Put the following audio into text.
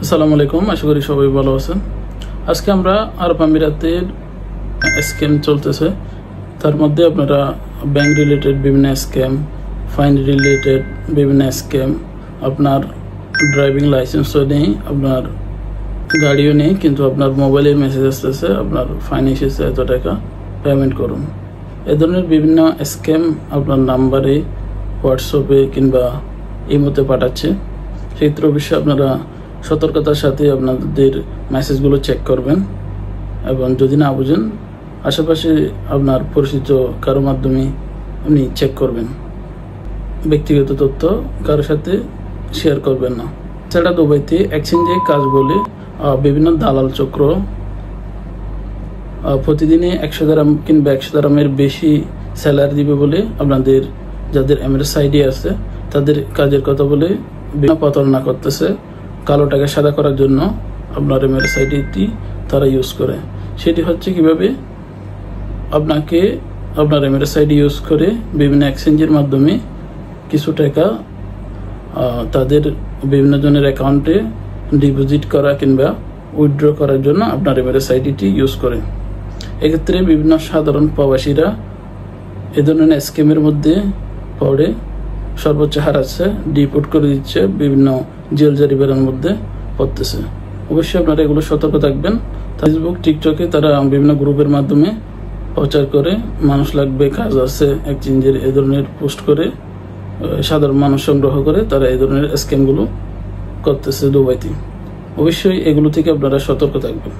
আসসালামু আলাইকুম, আশা করি সবাই ভালো আছেন। আজকে আমরা আরব আমিরাতের স্ক্যাম চলতেছে, তার মধ্যে আপনারা ব্যাংক রিলেটেড বিভিন্ন স্ক্যাম, ফাইন রিলেটেড বিভিন্ন স্ক্যাম, আপনার ড্রাইভিং লাইসেন্সও নেই, আপনার গাড়িও নেই, কিন্তু আপনার মোবাইলে মেসেজ আসতেছে আপনার ফাইন এসেছে এত টাকা পেমেন্ট করুন। এ ধরনের বিভিন্ন স্ক্যাম আপনার নাম্বারে, হোয়াটসঅ্যাপে কিংবা ইমোতে পাঠাচ্ছে। সেক্ষেত্রে অবশ্যই আপনারা সতর্কতার সাথে আপনাদের মেসেজগুলো চেক করবেন এবং যদি না বুঝেন আশেপাশে আপনার পরিচিত কারো মাধ্যমে আপনি চেক করবেন। ব্যক্তিগত তথ্য কারোর সাথে শেয়ার করবেন না। সেটা দুবাইতে এক্সচেঞ্জে কাজ বলে বিভিন্ন দালাল চক্র প্রতিদিনে 100 দিরহাম কিংবা 100 দিরহামের বেশি স্যালারি দিবে বলে আপনাদের যাদের এমএরএস আইডি আছে তাদের কাজের কথা বলে বিভিন্ন প্রতারণা করতেছে। কালো টাকা সাদা করার জন্য আপনার এমএরএস আইডিটি তারা ইউজ করে। সেটি হচ্ছে কিভাবে আপনাকে আপনার এমএরএস আইডি ইউজ করে বিভিন্ন এক্সচেঞ্জের মাধ্যমে কিছু টাকা তাদের বিভিন্ন জনের অ্যাকাউন্টে ডিপোজিট করা কিংবা উইথড্র করার জন্য আপনার এমএরএস আইডিটি ইউজ করে। এক্ষেত্রে বিভিন্ন সাধারণ প্রবাসীরা এ ধরনের স্কিমের মধ্যে পড়ে সর্বোচ্চ হার আছে, ডিপোর্ট করে দিচ্ছে, বিভিন্ন জেল জারিবের মধ্যে পড়তেছে। অবশ্যই আপনারা এগুলো সতর্ক থাকবেন। ফেসবুক, টিকটকে তারা বিভিন্ন গ্রুপের মাধ্যমে প্রচার করে মানুষ লাগবে, কাজ আছে এক্সচেঞ্জের, এ ধরনের পোস্ট করে সাধারণ মানুষ সংগ্রহ করে তারা এই ধরনের স্ক্যামগুলো করতেছে দুবাইতে। অবশ্যই এগুলো থেকে আপনারা সতর্ক থাকবেন।